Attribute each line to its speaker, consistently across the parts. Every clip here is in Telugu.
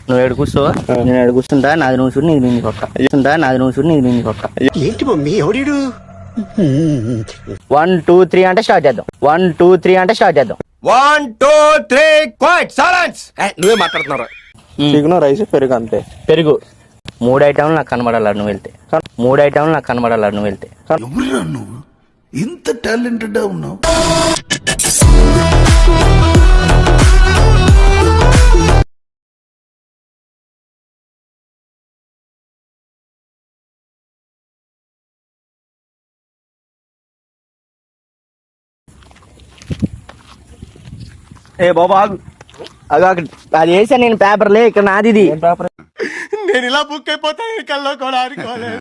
Speaker 1: నువ్వు ఏడు కూర్చోవా, నేను ఏడు కూర్చుంటా, నాది నువ్వు చూడు, నీది పక్క కూర్చుంటా, నాది నువ్వు చూడు, నీది పక్క.
Speaker 2: ఏంటి మమ్మీ ఎవడు
Speaker 1: 1 2 3 అంటే స్టార్ట్ చేద్దాం. 1 2 3 అంటే స్టార్ట్ చేద్దాం.
Speaker 3: 1 2 3 క్వైట్ సైలెన్స్. నువ్వే మాట్లాడుతున్నావు.
Speaker 4: చికెన్ రైస్ పెరుగు అంతే.
Speaker 1: పెరుగు 3 ఐటమ్లు నాకు కనబడాలి నువ్వు వెళ్తే. 3 ఐటమ్లు నాకు కనబడాలి నువ్వు వెళ్తే.
Speaker 5: ఎవరురా నువ్వు ఇంత టాలెంటెడ్ ఉన్నావు?
Speaker 1: ఏ బాబా అదో అక్కడ అది వేసా నేను పేపర్లే, ఇక్కడ నాది ఇది.
Speaker 3: నేను ఇలా బుక్ అయిపోతాను కల్లో కూడా ఆడుకోలేదు.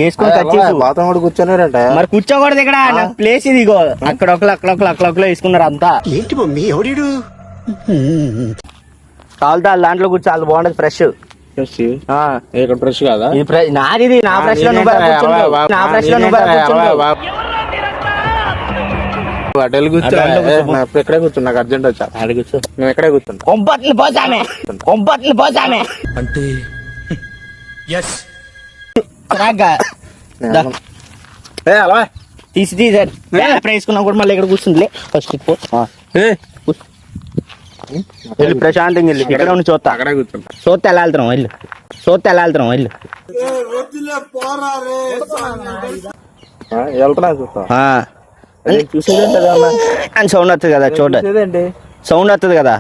Speaker 1: వేసుకొని కచ్చేసి
Speaker 4: బాత్రూమ్ కూడా కూర్చొనిరంట.
Speaker 1: మరి కూర్చోకూడదు ఇక్కడ, నాకు ప్లేస్ ఇది. ఇగో అక్కడ ఒకలో వేసుకున్నారు అంతా.
Speaker 2: ఏంటి మమ్మీ ఎవడు
Speaker 1: కాలుతా దాంట్లో కూర్చోాలి, బాగుంటది ఫ్రెష్.
Speaker 4: ఇక్కడ ఫ్రెష్ కాదా?
Speaker 1: నాది ఇది, నా ఫ్రెష్ లో నువ్వు కూర్చుంటావు, నా ఫ్రెష్ లో నువ్వు కూర్చుంటావు.
Speaker 4: ఇక్కడే కూర్చున్నా, నాకు అర్జెంట్ వచ్చా.
Speaker 1: కూర్చో,
Speaker 4: మేము ఇక్కడే కూర్చుంటా.
Speaker 1: కొంపట్ని పోసామే
Speaker 5: అంటే
Speaker 4: అలా
Speaker 1: తీసి వేసుకున్నా కూడా మళ్ళీ ఇక్కడ కూర్చుందిలే. ఫస్ట్ వెళ్ళి ప్రశాంతంగా వెళ్ళి ఇక్కడ ఉండి చూస్తా.
Speaker 4: అక్కడే కూర్చుంటా.
Speaker 1: చూస్తే ఎలా వెళ్తున్నాం వెళ్ళు, చూస్తే ఎలా వెళ్తున్నాం వెళ్ళు.
Speaker 4: వెళ్తున్నా చూస్తా.
Speaker 1: అని సౌండ్ వస్తుంది కదా, చూడండి సౌండ్ వస్తుంది కదా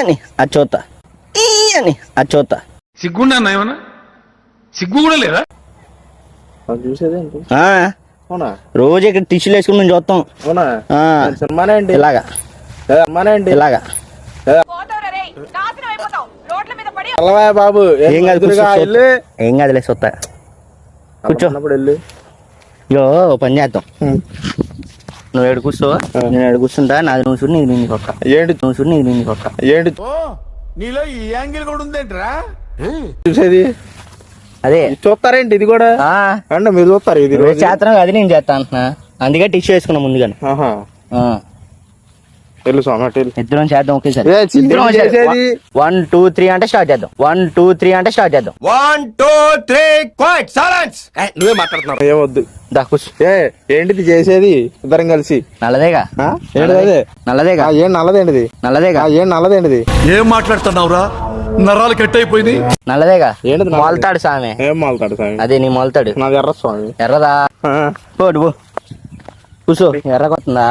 Speaker 1: అని అది చూస్తా, అని అది చూస్తా.
Speaker 5: సిగ్గుండా ఏమన్నా సిగ్గు కూడా లేదా?
Speaker 4: చూసేదేంటి? అవునా?
Speaker 1: రోజు ఇక్కడ టిష్యూలు వేసుకుని మేము చూస్తాం.
Speaker 4: అవునా? సినిమానే అండి
Speaker 1: ఇలాగా, ఇలాగా.
Speaker 4: బాబు
Speaker 1: ఏం కాదు, ఏం కాదులే చూస్తా. కూర్చో
Speaker 4: వెళ్ళి
Speaker 1: యో పని చేద్దాం. నువ్వు ఏడు కూర్చోవా, నేను ఏడు కూర్చుంటా, నాది నువ్వు చూడు, నీది పక్క.
Speaker 4: ఏంటి
Speaker 1: నువ్వు చూడు, నీది పక్క.
Speaker 4: ఏంటి
Speaker 5: నీలో ఈ యాంగిల్ కూడా ఉందేంట్రా?
Speaker 4: చూసేది?
Speaker 1: అదే
Speaker 4: చూస్తారేంటి ఇది కూడా? అంటే మీరు చూస్తారు ఇది
Speaker 1: చేస్తాను, అది నేను చేస్తా అంటున్నా, అందుకే టిష్యూ వేసుకున్నా ముందుగానే.
Speaker 4: వెళ్ళు స్వామి,
Speaker 1: ఇద్దరం చేద్దాం ఒకేసారి. 1 2 3 అంటే స్టార్ట్ చేద్దాం. 1 2 3 అంటే స్టార్ట్ చేద్దాం.
Speaker 3: 1 2 3 క్వైట్ సైలెన్స్. నువ్వే మాట్లాడుతున్నావు.
Speaker 4: ఏమొద్దు.
Speaker 1: దా కూర్చో.
Speaker 4: ఏంటిది చేసేది ఇద్దరం కలిసి?
Speaker 1: నల్లదేగా.
Speaker 4: ఏంటిది?
Speaker 1: నల్లదేగా.
Speaker 4: ఏం నల్లదేంటిది?
Speaker 1: నల్లదేగా.
Speaker 4: ఏం నల్లదేంటిది?
Speaker 5: ఏం మాట్లాడుతున్నావురా? నరాలు కట్ అయిపోయింది.
Speaker 1: నల్లదేగా.
Speaker 4: ఏంటిది?
Speaker 1: మొలతాడు సామె.
Speaker 4: ఏం మొలతాడు సామి?
Speaker 1: అదే నీ మొలతాడు.
Speaker 4: నాది ఎర్ర స్వామి.
Speaker 1: ఎర్రదా? పోడు పో కూర్చో. ఎర్ర కొత్తుందా?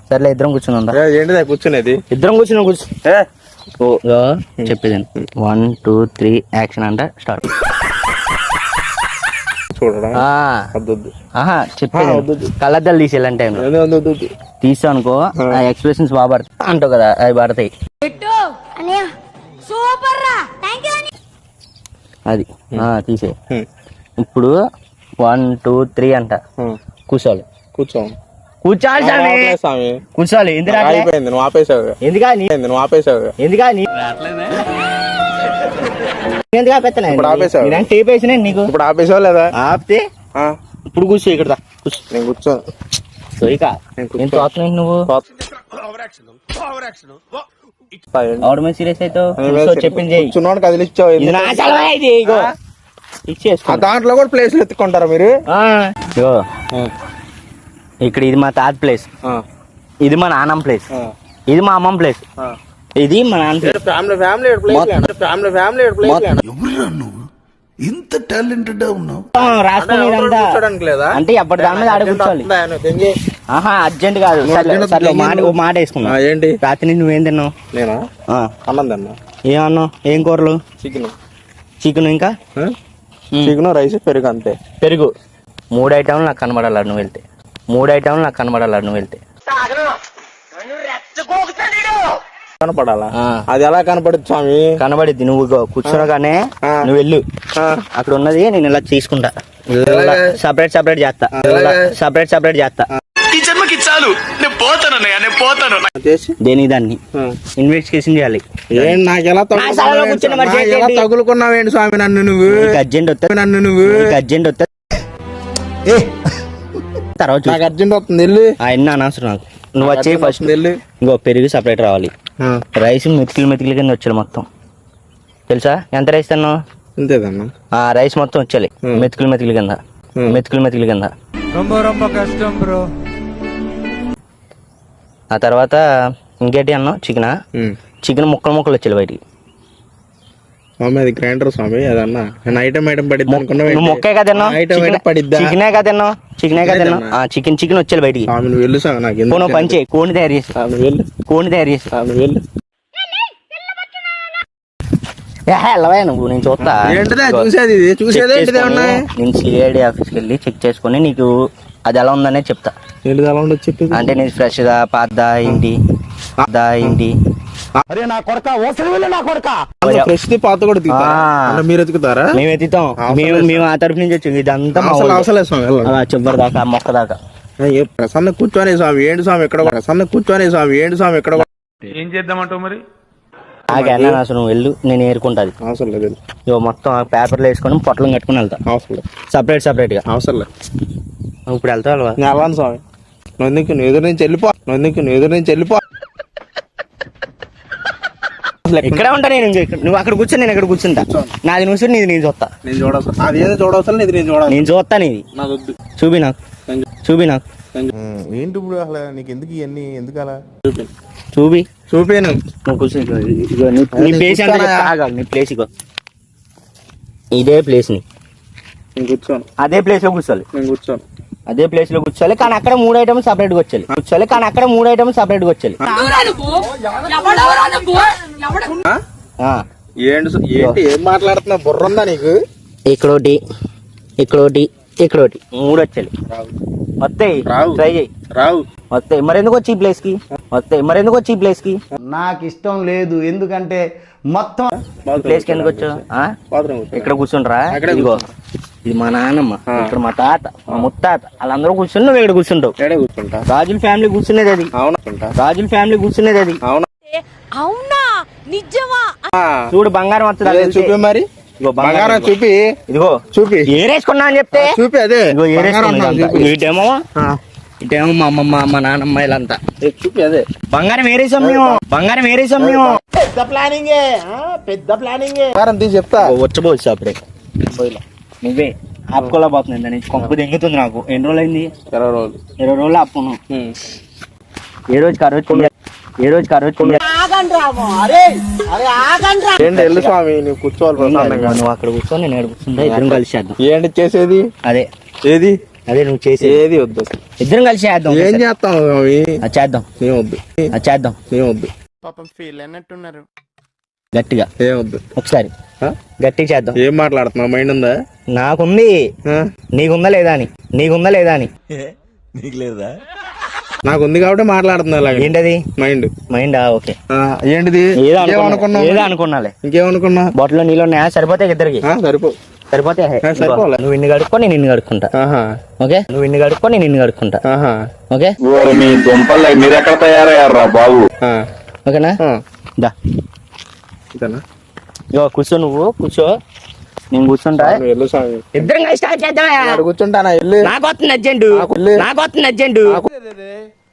Speaker 1: సర్లే ఇద్దరం కూర్చున్నా.
Speaker 4: ఏంటిది కూర్చునేది?
Speaker 1: ఇద్దరం కూర్చున్నాం. చెప్పేది 1 2 3 యాక్షన్ అంట స్టార్ట్.
Speaker 4: చూడడం
Speaker 1: చెప్పేది కళ్ళద్దాలు తీసేయాలంటే తీసావు అనుకో, ఆ ఎక్స్ప్రెషన్స్ బాగా పడతాయి అంటావు కదా, అవి పడతాయి. అది తీసే. ఇప్పుడు 1 2 3 అంట కూర్చోవాలి. కూర్చోవాలి కూర్చోవాలి.
Speaker 4: అయిపోయింది, నువ్వు ఆపేసావు.
Speaker 1: ఎందుకా
Speaker 4: నువ్వు ఆపేసావు.
Speaker 1: ఎందుకా ఎందుకు ఆపేస్తా? టేప్ వేసినా నీకు.
Speaker 4: ఇప్పుడు ఆపేసావు లేదా?
Speaker 1: ఆపితే ఇప్పుడు కూర్చో. ఇక్కడ
Speaker 4: నేను కూర్చోను.
Speaker 1: ఇక ఏం చూస్తున్నావు నువ్వు? ఆవిడ మీద సీరియస్ అయితే చెప్పింది
Speaker 4: దాంట్లో కూడా ప్లేస్ ఎత్తుకుంటారా మీరు?
Speaker 1: ఇక్కడ ఇది మా తాత ప్లేస్, ఇది మా నాన్నమ్మ ప్లేస్, ఇది మా అమ్మమ్మ ప్లేస్, ఇది మా నాన్న.
Speaker 5: ఎవరురా నువ్వు ఇంత టాలెంటెడ్ ఉన్నావు?
Speaker 1: రాసుకోవడానికి లేదా అంటే ఎప్పటి దాని మీద ఆడ కూర్చోవాలి. అర్జెంట్ కాదు. మాట వేసుకున్నా.
Speaker 4: ఏంటి
Speaker 1: రాత్రి నువ్వేం తిన్నావు?
Speaker 4: నేనా అన్నం తిన్నా.
Speaker 1: ఏమన్నావు? ఏం కూరలు? చికెన్ ఇంకా
Speaker 4: చికెన్ రైస్ పెరుగు అంతే.
Speaker 1: పెరుగు 3 ఐటమ్లు నాకు కనబడాలి నువ్వు వెళ్తే. 3 ఐటమ్లు నాకు కనబడాలి నువ్వు వెళ్తే.
Speaker 4: కనపడాలా? అది ఎలా కనపడుద్ది స్వామి?
Speaker 1: కనబడిద్ది. నువ్వు కూర్చున్నాగానే నువ్వు వెళ్ళు, అక్కడ ఉన్నది నేను ఇలా తీసుకుంటా. సపరేట్ చేస్తా. సపరేట్ చేస్తా.
Speaker 5: ఈ జన్మకి చాలు, నేను పోతాను.
Speaker 1: దేని దాన్ని ఇన్వెస్టిగేషన్ చేయాలి.
Speaker 4: తగులుకున్నావేంటి స్వామి నన్ను? నువ్వు
Speaker 1: అర్జెంట్ వస్తా తర్వాత
Speaker 4: అర్జెంట్ వస్తుంది. వెళ్ళి
Speaker 1: ఎన్న అనవసరం నాకు. నువ్వు వచ్చి ఫస్ట్ ఇంకో పెరుగు సపరేట్ రావాలి, రైస్ మెతుకులు కింద వచ్చాలి మొత్తం, తెలుసా? ఎంత రైస్ తిన్నావు?
Speaker 4: అంతేదన్నా.
Speaker 1: రైస్ మొత్తం వచ్చాలి మెతుకులు కింద.
Speaker 3: కష్టం బ్రో.
Speaker 1: ఆ తర్వాత ఇంకేంటి అన్నావు? చికెన్ ముక్కలు వచ్చాయి బయటికి.
Speaker 4: స్వామి అది గ్రైండర్ స్వామి, అదన్నా ఐటమ్ పడిద్ది అనుకున్నా.
Speaker 1: నువ్వు మొక్కే కదా తిన్నావు, చికెనే కదా తిన్నావు, చికెన్ వచ్చాలి బయటికి.
Speaker 4: నువ్వు వెళ్ళు స్వామి, నాకు
Speaker 1: పని చేయి, కోడిని తయారు చేసి
Speaker 4: వెళ్ళు.
Speaker 1: నువ్వు నేను చూస్తా. నేను సిఐడి ఆఫీస్కి వెళ్ళి చెక్ చేసుకుని నీకు అది ఎలా ఉందనే చెప్తా. అంటే నేను ఫ్రెష్ గా పాతదా ఏంటి
Speaker 4: ఫ్రెష్ పాత కూడా మీరు ఎత్తుకుతారా?
Speaker 1: మేము ఎత్తుతాం, మేము ఆ తరపు నుంచి వచ్చి ఇదంతా చివరి దాకా మొక్క దాకా.
Speaker 4: ప్రసన్న కూర్చొని స్వామి ఏంటి స్వామి ఎక్కడ
Speaker 3: ఏం చేద్దామంటావు మరి?
Speaker 1: నాకన్నా అసలు నువ్వు వెళ్ళు, నేను ఏరుకుంటాది
Speaker 4: అవసరం లేదు.
Speaker 1: ఇగో మొత్తం పేపర్లు వేసుకొని పొట్టలు కట్టుకుని వెళ్తా.
Speaker 4: అవసరం లేదు,
Speaker 1: సపరేట్ గా
Speaker 4: అవసరం లేదు.
Speaker 1: ఇప్పుడు వెళ్తావా?
Speaker 4: నేను వెళ్ళాను స్వామి. నువ్వు ఎదురు నుంచి వెళ్ళిపో.
Speaker 1: ఇక్కడే ఉంటా నేను. నువ్వు అక్కడ కూర్చొని నేను ఇక్కడ కూర్చుంటా. నాది నువ్వు నీది నేను చూస్తా.
Speaker 4: నేను చూడవసరం, అది ఏదో చూడవసరం, ఇది నేను చూడాలి.
Speaker 1: నేను చూస్తా నీది. చూపి నాకు.
Speaker 5: ఏంటి ఇప్పుడు అసలు నీకు ఎందుకు ఇవన్నీ ఎందుకు అలా?
Speaker 4: చూపాను.
Speaker 1: నువ్వు కూర్చో. నీ ప్లేస్ నీ ప్లేస్ ఇగో ఇదే ప్లేస్ ని.
Speaker 4: నేను కూర్చోను.
Speaker 1: అదే ప్లేస్ లో కూర్చోవాలి.
Speaker 4: నేను కూర్చోను.
Speaker 1: అదే ప్లేస్ లో కూర్చోవాలి, కానీ అక్కడ 3 ఐటమ్స్ సపరేట్ గా వచ్చాలి.
Speaker 4: ఏంటి ఏం మాట్లాడుతున్నా? బుర్ర ఉందా నీకు?
Speaker 1: ఇక్కడోటి 3 వచ్చాలి. వస్తాయి, ట్రై చేయి.
Speaker 4: రావు.
Speaker 1: వస్తాయి. మరెందుకు వచ్చి ఈ ప్లేస్ కి?
Speaker 6: నాకు ఇష్టం లేదు, ఎందుకంటే మొత్తం
Speaker 1: ప్లేస్ కి ఎందుకు వచ్చావు? ఇక్కడ కూర్చుంటారా? ఇదిగో ఇది మా నాన్నమ్మ, ఇక్కడ మా తాత, మా ముత్తాత, వాళ్ళందరూ కూర్చుని నువ్వు ఇక్కడ కూర్చుంటావు. రాజుల ఫ్యామిలీ కూర్చునేది అది.
Speaker 7: అవునా? నిజమా?
Speaker 1: చూడు బంగారం వస్తుంది.
Speaker 4: చూపి మరి. బంగారం చూపి.
Speaker 1: ఇదిగో
Speaker 4: చూపి.
Speaker 1: ఏరేసుకున్నా అని చెప్తే
Speaker 4: చూపి. అదే
Speaker 1: ఇటేమో మా అమ్మమ్మ, మా నాన్నమ్మ, వీళ్ళంతా
Speaker 4: చూపి. అదే
Speaker 1: బంగారం ఏరేసాం మేము.
Speaker 6: పెద్ద ప్లానింగ్
Speaker 4: బంగారం తీసి చెప్తా.
Speaker 1: వచ్చబోచ్చు అప్పుడే నువ్వే ఆపుకోలే పోతుంది. నేను కొంపు దెంగుతుంది నాకు. ఎన్ని రోజులు అయింది? 20 రోజులు ఆపుకున్నావు. ఏ రోజుకి ఆ రోజు
Speaker 4: ఏంటి వెళ్ళు స్వామి, నువ్వు కూర్చోవాలి.
Speaker 1: నువ్వు అక్కడ కూర్చో, నేను ఇక్కడ కూర్చుంటా. ఇద్దరం కలిసి చేద్దాం.
Speaker 4: ఏంటి చేసేది?
Speaker 1: అదే నువ్వు చేసేది.
Speaker 4: ఏది వద్దు,
Speaker 1: ఇద్దరం కలిసి చేద్దాం.
Speaker 4: ఏం చేస్తాం స్వామి?
Speaker 1: చేద్దాం.
Speaker 4: ఏమొద్దు.
Speaker 5: పాపం ఫీల్ అన్నట్టున్నారు.
Speaker 1: గట్టిగా
Speaker 4: ఏమొద్దు.
Speaker 1: ఒకసారి గట్టిగా చేద్దాం.
Speaker 4: ఏం మాట్లాడుతున్నావు? మైండ్ ఉందా?
Speaker 1: నాకుంది. నీకుందా లేదా అని.
Speaker 5: నీకు లేదా?
Speaker 4: నాకు ఉంది కాబట్టి మాట్లాడుతున్నా.
Speaker 1: ఏంటది?
Speaker 4: మైండ్.
Speaker 1: ఓకే.
Speaker 4: ఏంటిది?
Speaker 1: ఏదో అనుకున్నాలే.
Speaker 4: ఇంకేమనుకున్నా?
Speaker 1: బాటిల్లో నీళ్ళు ఉన్నాయా? సరిపోతాయి ఇద్దరికి? సరిపోతాయి. నువ్వు ఇన్ని కడుక్కో, నేను ఇన్ని కడుక్కుంటా. ఓకే. ఓకే.
Speaker 4: మీరెక్కడ తయారయ్యారా బాబు?
Speaker 1: ఓకేనా? దా ఇగో కూర్చో. నువ్వు కూర్చో, నేను కూర్చుంటా. ఇద్దరం కలిసి స్టార్ట్ చేద్దాం.
Speaker 4: కూర్చుంటానా?
Speaker 1: నాకు వస్తుంది అర్జెంటు.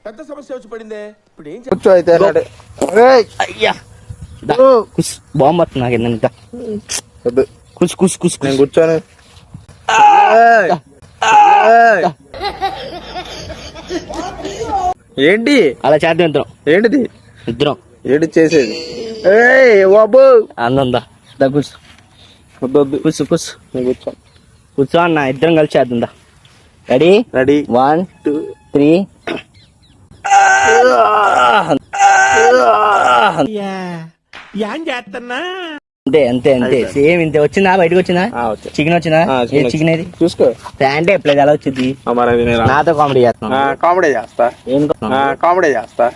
Speaker 5: పెద్ద సమస్య వచ్చి పడిందే. ఇప్పుడు ఏం
Speaker 4: కూర్చో అయితే.
Speaker 1: అయ్యా బాంబు వస్తుంది నాకు. ఎంత
Speaker 4: నేను కూర్చోను. ఏంటి
Speaker 1: అలా చేద్దాం ఇద్దరం.
Speaker 4: ఏంటిది?
Speaker 1: ఇద్దరం
Speaker 4: ఏంటి చేసేది? బాబు
Speaker 1: అందా కూర్చో.
Speaker 4: కూర్చో.
Speaker 1: కూర్చో అన్న, ఇద్దరం కలిసి చేద్దా. రెడీ? 1 2 3. అంతే. సేమ్ ఇంతే. వచ్చిందా? బయటకు వచ్చిందా? చికెన్ వచ్చిందా? చికెన్ ఏది?
Speaker 4: చూసుకో.
Speaker 1: అంటే ఎప్పుడు ఎలా వచ్చింది? నాతో కామెడీ చేస్తున్నా.
Speaker 4: కామెడీ చేస్తా.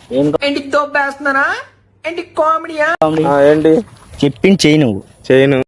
Speaker 4: ఏంటి?
Speaker 1: చెప్పింది చెయ్యి. నువ్వు
Speaker 4: చేయను.